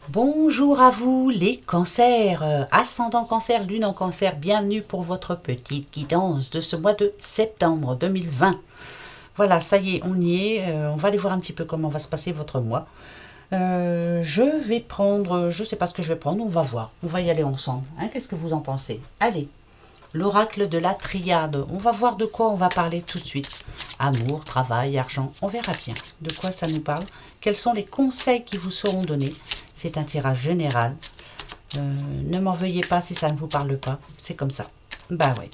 Bonjour à vous les cancers, ascendant cancer, lune en cancer, bienvenue pour votre petite guidance de ce mois de septembre 2020. Voilà, ça y est, on y est, on va aller voir un petit peu comment va se passer votre mois. Je vais prendre, je sais pas ce que je vais prendre, on va voir, on va y aller ensemble. Hein, qu'est-ce que vous en pensez? Allez, l'oracle de la triade, on va voir de quoi on va parler tout de suite. Amour, travail, argent, on verra bien de quoi ça nous parle. Quels sont les conseils qui vous seront donnés? C'est un tirage général. Ne m'en veuillez pas si ça ne vous parle pas. C'est comme ça. Bah ouais.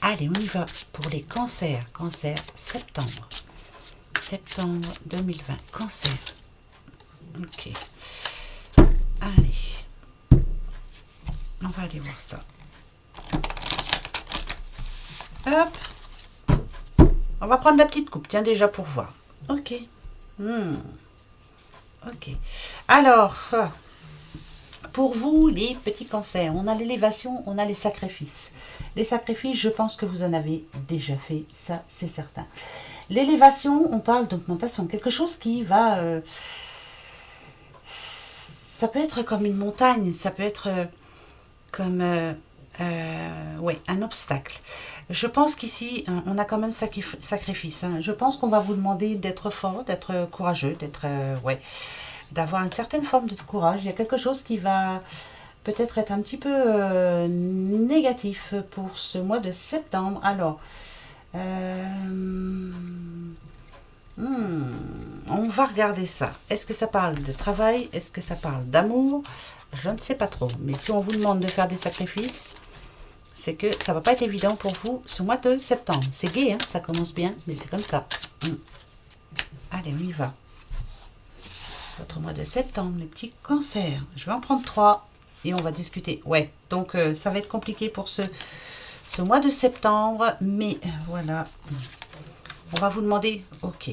Allez, on y va pour les cancers. Cancer, septembre. Septembre 2020. Cancer. Ok. Allez. On va aller voir ça. Hop. On va prendre la petite coupe. Tiens, déjà pour voir. Ok. Ok. Alors, pour vous, les petits cancers, on a l'élévation, on a les sacrifices. Les sacrifices, je pense que vous en avez déjà fait, ça c'est certain. L'élévation, on parle d'augmentation, quelque chose qui va... ça peut être comme une montagne, ça peut être comme... ouais, un obstacle. Je pense qu'ici, on a quand même sacrifice. Hein. Je pense qu'on va vous demander d'être fort, d'être courageux, d'être... ouais, d'avoir une certaine forme de courage. Il y a quelque chose qui va peut-être être un petit peu négatif pour ce mois de septembre. Alors, on va regarder ça. Est-ce que ça parle de travail? Est-ce que ça parle d'amour? Je ne sais pas trop. Mais si on vous demande de faire des sacrifices, c'est que ça va pas être évident pour vous ce mois de septembre. C'est gai, hein, ça commence bien, mais c'est comme ça. Allez, on y va. Votre mois de septembre, les petits cancers. Je vais en prendre 3 et on va discuter. Ouais, donc ça va être compliqué pour ce mois de septembre, mais voilà. On va vous demander, ok.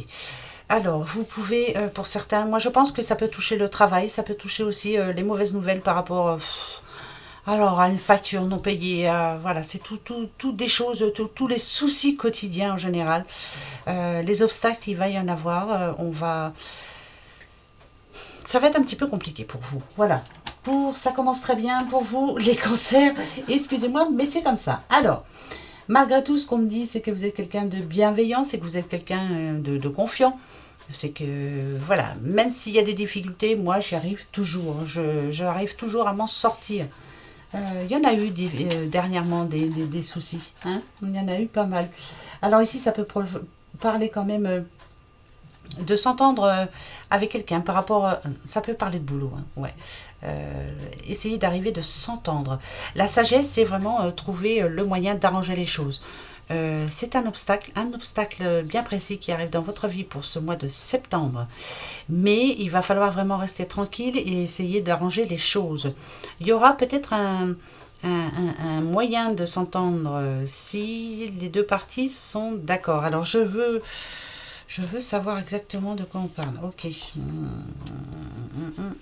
Alors, vous pouvez, pour certains, moi je pense que ça peut toucher le travail, ça peut toucher aussi les mauvaises nouvelles par rapport alors, à une facture non payée, voilà, c'est tout des choses, tous les soucis quotidiens en général. Les obstacles, il va y en avoir, ça va être un petit peu compliqué pour vous. Voilà. Ça commence très bien pour vous, les cancers. Excusez-moi, mais c'est comme ça. Alors, malgré tout, ce qu'on me dit, c'est que vous êtes quelqu'un de bienveillant, c'est que vous êtes quelqu'un de confiant. C'est que, voilà, même s'il y a des difficultés, moi, j'y arrive toujours. J'arrive toujours à m'en sortir. Il y en a eu dernièrement des soucis. Hein, il y en a eu pas mal. Alors ici, ça peut parler quand même de s'entendre avec quelqu'un par rapport... ça peut parler de boulot, hein, ouais. Essayer d'arriver de s'entendre. La sagesse, c'est vraiment trouver le moyen d'arranger les choses. C'est un obstacle bien précis qui arrive dans votre vie pour ce mois de septembre. Mais il va falloir vraiment rester tranquille et essayer d'arranger les choses. Il y aura peut-être un moyen de s'entendre si les deux parties sont d'accord. Alors je veux savoir exactement de quoi on parle. Ok.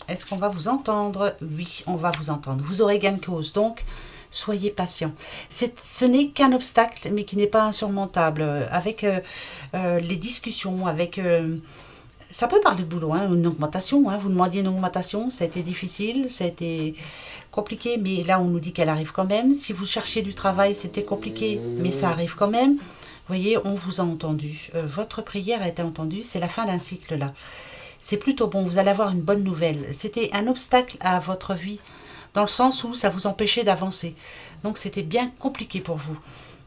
Est-ce qu'on va vous entendre? Oui, on va vous entendre. Vous aurez gain de cause. Donc, soyez patient. Ce n'est qu'un obstacle, mais qui n'est pas insurmontable. Avec les discussions, avec... ça peut parler de boulot, hein, une augmentation. Hein, vous demandiez une augmentation, ça a été difficile, ça a été compliqué, mais là, on nous dit qu'elle arrive quand même. Si vous cherchiez du travail, c'était compliqué, mais ça arrive quand même. Vous voyez, on vous a entendu. Votre prière a été entendue. C'est la fin d'un cycle là. C'est plutôt bon. Vous allez avoir une bonne nouvelle. C'était un obstacle à votre vie dans le sens où ça vous empêchait d'avancer. Donc c'était bien compliqué pour vous.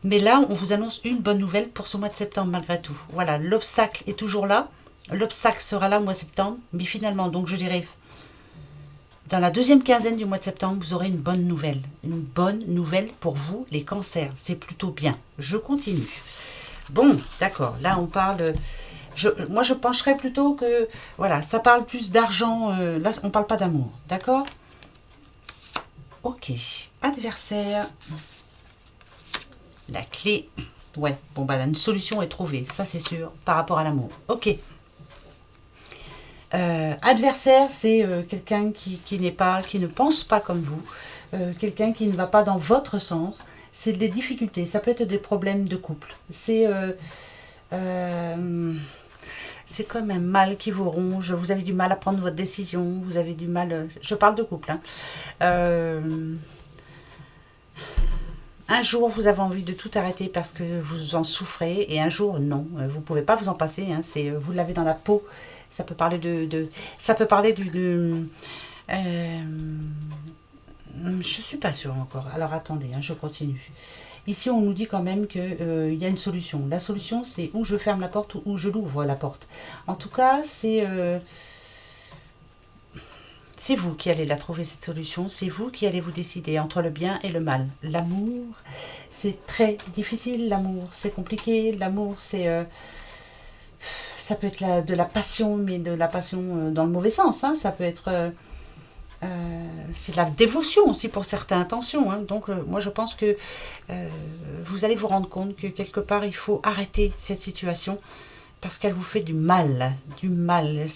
Mais là, on vous annonce une bonne nouvelle pour ce mois de septembre malgré tout. Voilà, l'obstacle est toujours là. L'obstacle sera là au mois de septembre. Mais finalement, donc je dirais, dans la deuxième quinzaine du mois de septembre, vous aurez une bonne nouvelle. Une bonne nouvelle pour vous, les cancers. C'est plutôt bien. Je continue. Bon, d'accord. Là, on parle... moi, je pencherais plutôt que... Voilà, ça parle plus d'argent. Là, on ne parle pas d'amour. D'accord? Ok. Adversaire. La clé. Ouais, bon, bah, une solution est trouvée. Ça, c'est sûr. Par rapport à l'amour. Ok. Adversaire, c'est quelqu'un qui ne pense pas comme vous. Quelqu'un qui ne va pas dans votre sens. C'est des difficultés. Ça peut être des problèmes de couple. C'est... C'est comme un mal qui vous ronge. Vous avez du mal à prendre votre décision. Vous avez du mal... Je parle de couple. Hein. Un jour, vous avez envie de tout arrêter parce que vous en souffrez. Et un jour, non. Vous ne pouvez pas vous en passer. Hein. Vous l'avez dans la peau. Ça peut parler ça peut parler je suis pas sûre encore. Alors attendez, hein, je continue. Ici, on nous dit quand même qu'il y a une solution. La solution, c'est où je ferme la porte ou où je l'ouvre la porte. En tout cas, c'est vous qui allez la trouver, cette solution. C'est vous qui allez vous décider entre le bien et le mal. L'amour, c'est très difficile. L'amour, c'est compliqué. L'amour, ça peut être de la passion, mais de la passion dans le mauvais sens. Hein. Ça peut être... c'est de la dévotion aussi pour certains, attention. Hein. Donc moi je pense que vous allez vous rendre compte que quelque part il faut arrêter cette situation parce qu'elle vous fait du mal. Du mal.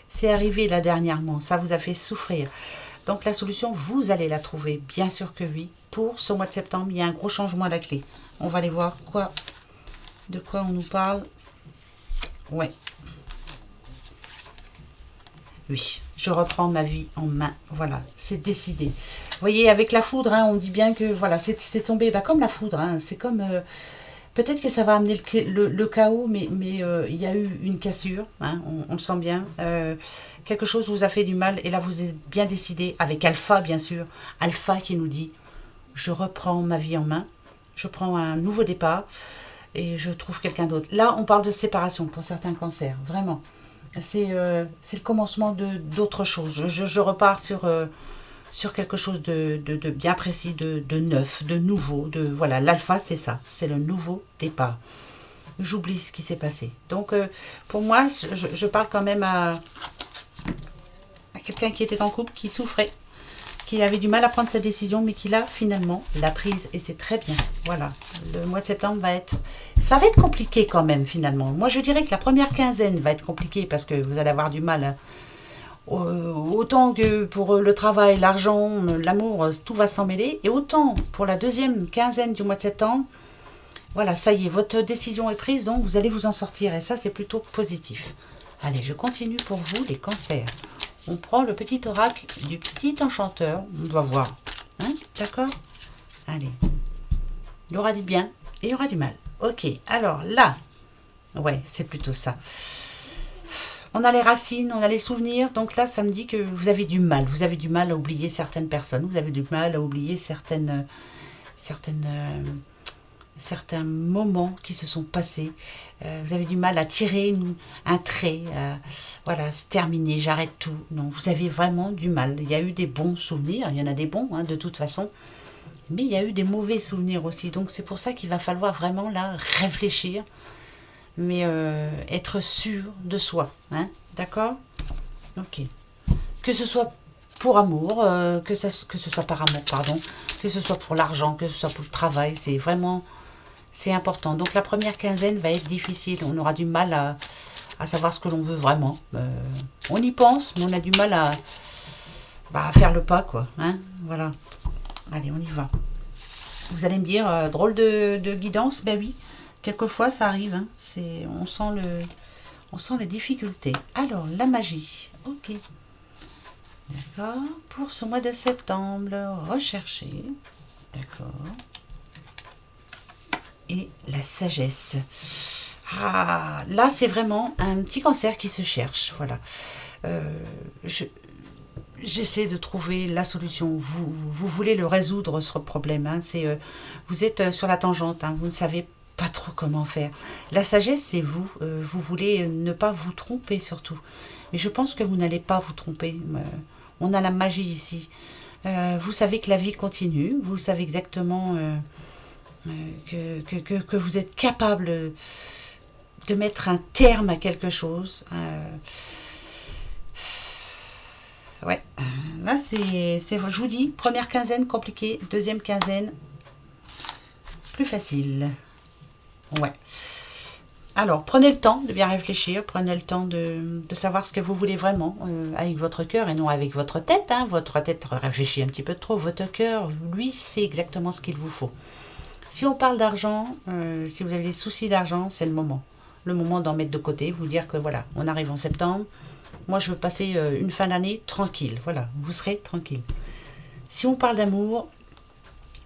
C'est arrivé là dernièrement, ça vous a fait souffrir. Donc la solution, vous allez la trouver, bien sûr que oui. Pour ce mois de septembre, il y a un gros changement à la clé. On va aller voir de quoi on nous parle. Ouais. Oui, je reprends ma vie en main. Voilà, c'est décidé. Vous voyez, avec la foudre, hein, on dit bien que voilà, c'est tombé comme la foudre. Hein, c'est comme... peut-être que ça va amener le chaos, mais il y a eu une cassure. Hein, on le sent bien. Quelque chose vous a fait du mal. Et là, vous êtes bien décidé, avec Alpha, bien sûr. Alpha qui nous dit, je reprends ma vie en main. Je prends un nouveau départ. Et je trouve quelqu'un d'autre. Là, on parle de séparation pour certains cancers. Vraiment. C'est le commencement d'autre chose. Je repars sur quelque chose de bien précis, de neuf, de nouveau. Voilà, l'alpha, c'est ça. C'est le nouveau départ. J'oublie ce qui s'est passé. Donc, pour moi, je parle quand même à quelqu'un qui était en couple, qui souffrait, qui avait du mal à prendre sa décision, mais qui l'a finalement l'a prise. Et c'est très bien. Voilà. Le mois de septembre ça va être compliqué quand même, finalement. Moi, je dirais que la première quinzaine va être compliquée parce que vous allez avoir du mal. Hein. Autant que pour le travail, l'argent, l'amour, tout va s'en mêler. Et autant pour la deuxième quinzaine du mois de septembre, voilà, ça y est, votre décision est prise, donc vous allez vous en sortir. Et ça, c'est plutôt positif. Allez, je continue pour vous, les cancers. On prend le petit oracle du petit enchanteur. On va voir. Hein, d'accord? Allez. Il y aura du bien et il y aura du mal. Ok, alors là, ouais, c'est plutôt ça. On a les racines, on a les souvenirs. Donc là, ça me dit que vous avez du mal. Vous avez du mal à oublier certaines personnes. Vous avez du mal à oublier certains moments qui se sont passés. Vous avez du mal à tirer un trait. Voilà, c'est terminé, j'arrête tout. Non, vous avez vraiment du mal. Il y a eu des bons souvenirs. Il y en a des bons, hein, de toute façon. Mais il y a eu des mauvais souvenirs aussi. Donc c'est pour ça qu'il va falloir vraiment là réfléchir. Mais être sûr de soi. Hein, d'accord? Ok. Que ce soit pour amour, que ce soit par amour, pardon. Que ce soit pour l'argent, que ce soit pour le travail. C'est vraiment... C'est important. Donc la première quinzaine va être difficile. On aura du mal à savoir ce que l'on veut vraiment. On y pense, mais on a du mal à faire le pas, quoi. Hein, voilà. Allez, on y va. Vous allez me dire, drôle de guidance, ben oui, quelquefois ça arrive. Hein. On sent les difficultés. Alors, la magie. Ok. D'accord. Pour ce mois de septembre, recherchez. D'accord. Et la sagesse. Ah, là, c'est vraiment un petit cancer qui se cherche. Voilà. J'essaie de trouver la solution. Vous voulez le résoudre, ce problème. Hein. Vous êtes sur la tangente. Hein. Vous ne savez pas trop comment faire. La sagesse, c'est vous. Vous voulez ne pas vous tromper, surtout. Mais je pense que vous n'allez pas vous tromper. On a la magie ici. Vous savez que la vie continue. Vous savez exactement que vous êtes capable de mettre un terme à quelque chose. Ouais, là je vous dis, première quinzaine compliquée, deuxième quinzaine plus facile. Ouais. Alors, prenez le temps de bien réfléchir, prenez le temps de savoir ce que vous voulez vraiment avec votre cœur et non avec votre tête. Hein. Votre tête réfléchit un petit peu trop, votre cœur, lui, sait exactement ce qu'il vous faut. Si on parle d'argent, si vous avez des soucis d'argent, c'est le moment. le moment d'en mettre de côté, vous dire que voilà, on arrive en septembre. Moi, je veux passer une fin d'année tranquille. Voilà, vous serez tranquille. Si on parle d'amour,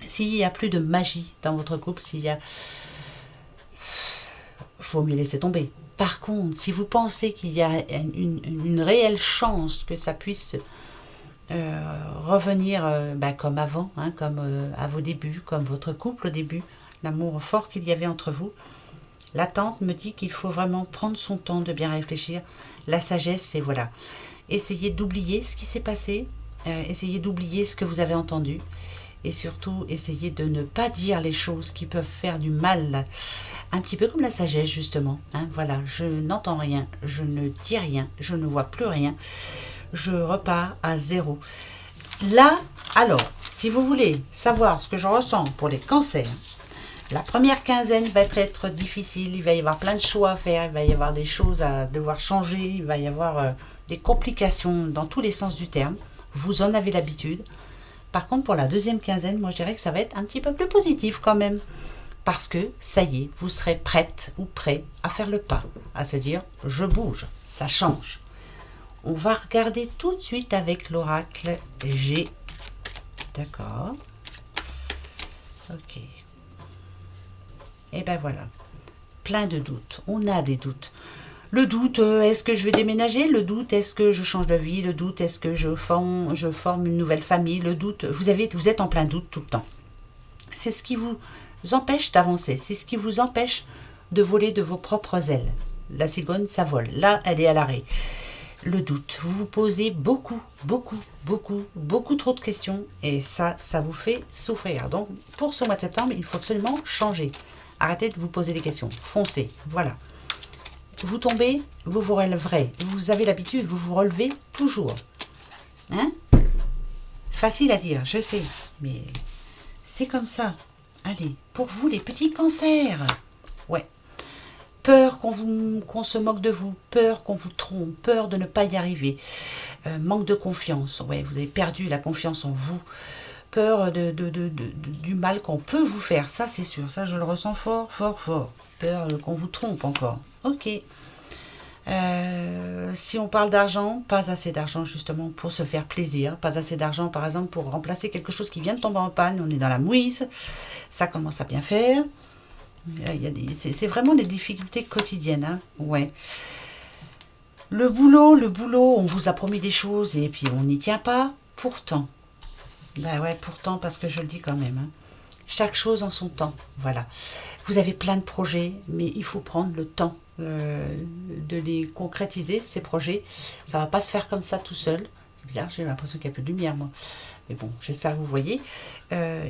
s'il n'y a plus de magie dans votre couple, s'il y a... faut mieux laisser tomber. Par contre, si vous pensez qu'il y a une réelle chance que ça puisse revenir comme avant, hein, comme à vos débuts, comme votre couple au début, l'amour fort qu'il y avait entre vous, la tante me dit qu'il faut vraiment prendre son temps de bien réfléchir. La sagesse, c'est voilà. Essayez d'oublier ce qui s'est passé, essayez d'oublier ce que vous avez entendu, et surtout, essayez de ne pas dire les choses qui peuvent faire du mal. Un petit peu comme la sagesse, justement. Hein, voilà, je n'entends rien, je ne dis rien, je ne vois plus rien. Je repars à zéro. Là, alors, si vous voulez savoir ce que je ressens pour les cancers, la première quinzaine va être difficile. Il va y avoir plein de choix à faire, il va y avoir des choses à devoir changer, il va y avoir des complications dans tous les sens du terme. Vous en avez l'habitude. Par contre, pour la deuxième quinzaine, moi je dirais que ça va être un petit peu plus positif quand même. Parce que, ça y est, vous serez prête ou prêt à faire le pas. À se dire, je bouge, ça change. On va regarder tout de suite avec l'oracle G. D'accord. Ok. Et ben voilà. Plein de doutes. On a des doutes. Le doute, est-ce que je vais déménager? Le doute, est-ce que je change de vie? Le doute, est-ce que je forme une nouvelle famille? Le doute, vous êtes en plein doute tout le temps. C'est ce qui vous empêche d'avancer. C'est ce qui vous empêche de voler de vos propres ailes. La cigogne, ça vole. Là, elle est à l'arrêt. Le doute, vous vous posez beaucoup trop de questions et ça vous fait souffrir. Donc, pour ce mois de septembre, il faut absolument changer. Arrêtez de vous poser des questions. Foncez. Voilà. Vous tombez, vous vous relèverez. Vous avez l'habitude, vous vous relevez toujours. Hein? Facile à dire, je sais, mais c'est comme ça. Allez, pour vous, les petits cancers. Ouais. Peur qu'on se moque de vous, peur qu'on vous trompe, peur de ne pas y arriver. Manque de confiance. Ouais, vous avez perdu la confiance en vous. Peur du mal qu'on peut vous faire. Ça, c'est sûr. Ça, je le ressens fort. Peur qu'on vous trompe encore. Ok. Si on parle d'argent, pas assez d'argent justement pour se faire plaisir, pas assez d'argent par exemple pour remplacer quelque chose qui vient de tomber en panne, on est dans la mouise, ça commence à bien faire, c'est vraiment les difficultés quotidiennes, hein. Ouais. Le boulot, on vous a promis des choses et puis on n'y tient pas, pourtant, ben ouais, pourtant parce que je le dis quand même, hein. Chaque chose en son temps, voilà. Vous avez plein de projets, mais il faut prendre le temps de les concrétiser, ces projets. Ça ne va pas se faire comme ça tout seul. C'est bizarre, j'ai l'impression qu'il n'y a plus de lumière, moi. Mais bon, j'espère que vous voyez.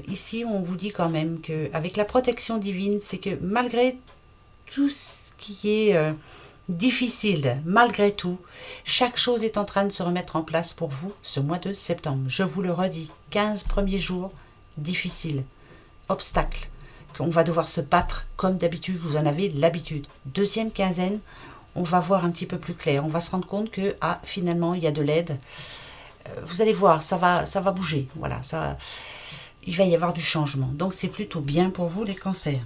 Ici, on vous dit quand même qu'avec la protection divine, c'est que malgré tout ce qui est difficile, malgré tout, chaque chose est en train de se remettre en place pour vous ce mois de septembre. Je vous le redis, 15 premiers jours difficiles, obstacles, qu'on va devoir se battre comme d'habitude, vous en avez l'habitude. Deuxième quinzaine, on va voir un petit peu plus clair. On va se rendre compte que finalement, il y a de l'aide. Vous allez voir, ça va bouger. Voilà, il va y avoir du changement. Donc, c'est plutôt bien pour vous, les cancers.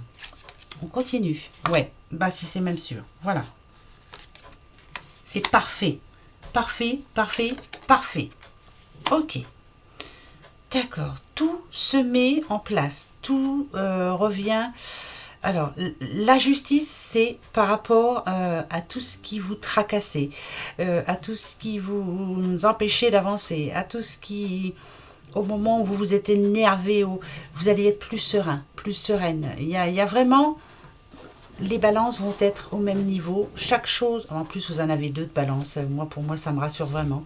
On continue. Ouais, bah si c'est même sûr. Voilà. C'est parfait. Parfait. Ok. D'accord, tout se met en place, tout revient. Alors, la justice, c'est par rapport à tout ce qui vous tracassait, à tout ce qui vous empêchait d'avancer, à tout ce qui, au moment où vous vous êtes énervé, vous allez être plus serein, plus sereine. Il y a vraiment, les balances vont être au même niveau. Chaque chose, en plus vous en avez deux de balances, pour moi ça me rassure vraiment.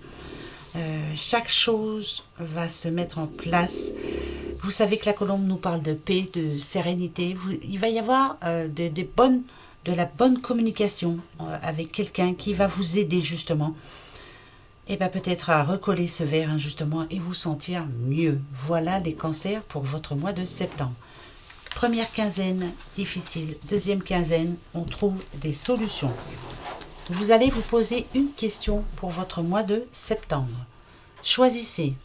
Chaque chose va se mettre en place. Vous savez que la colombe nous parle de paix, de sérénité. Il va y avoir de la bonne communication avec quelqu'un qui va vous aider justement. Et bien peut-être à recoller ce verre hein, justement et vous sentir mieux. Voilà les cancers pour votre mois de septembre. Première quinzaine, difficile. Deuxième quinzaine, on trouve des solutions. Vous allez vous poser une question pour votre mois de septembre. Choisissez.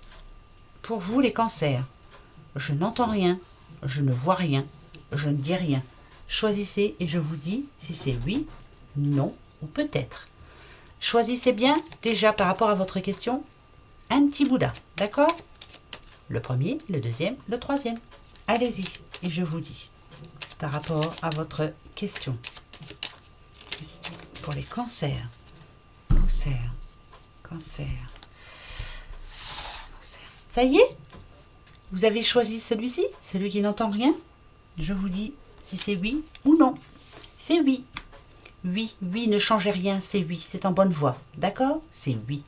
Pour vous, les cancers, je n'entends rien, je ne vois rien, je ne dis rien. Choisissez et je vous dis si c'est oui non ou peut-être. Choisissez bien, déjà par rapport à votre question, un petit Bouddha, d'accord? Le premier, le deuxième, le troisième. Allez-y, et je vous dis, par rapport à votre question. Question pour les cancers. Cancer. Ça y est? Vous avez choisi celui-ci? Celui qui n'entend rien? Je vous dis si c'est oui ou non. C'est oui. Oui, ne changez rien, c'est oui, c'est en bonne voie. D'accord? C'est oui.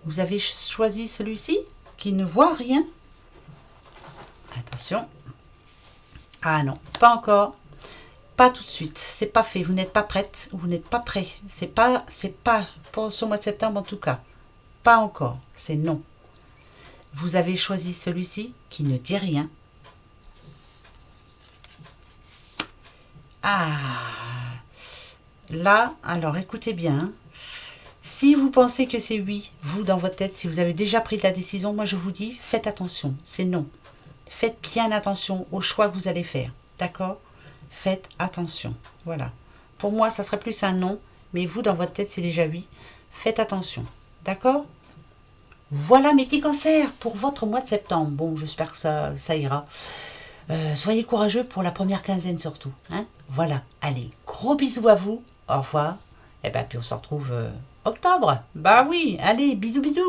Vous avez choisi celui-ci qui ne voit rien? Attention. Ah non, pas encore. Pas tout de suite. C'est pas fait. Vous n'êtes pas prête. Vous n'êtes pas prêt. C'est pas pour ce mois de septembre en tout cas. Pas encore. C'est non. Vous avez choisi celui-ci qui ne dit rien. Ah. Là, alors écoutez bien. Si vous pensez que c'est oui, vous dans votre tête, si vous avez déjà pris la décision, moi je vous dis, faites attention. C'est non. Faites bien attention au choix que vous allez faire. D'accord? Faites attention. Voilà. Pour moi, ça serait plus un non, mais vous, dans votre tête, c'est déjà oui. Faites attention. D'accord? Voilà mes petits cancers pour votre mois de septembre. Bon, j'espère que ça ira. Soyez courageux pour la première quinzaine surtout. Hein? Voilà. Allez, gros bisous à vous. Au revoir. Et puis on se retrouve octobre. Bah oui, allez, bisous, bisous.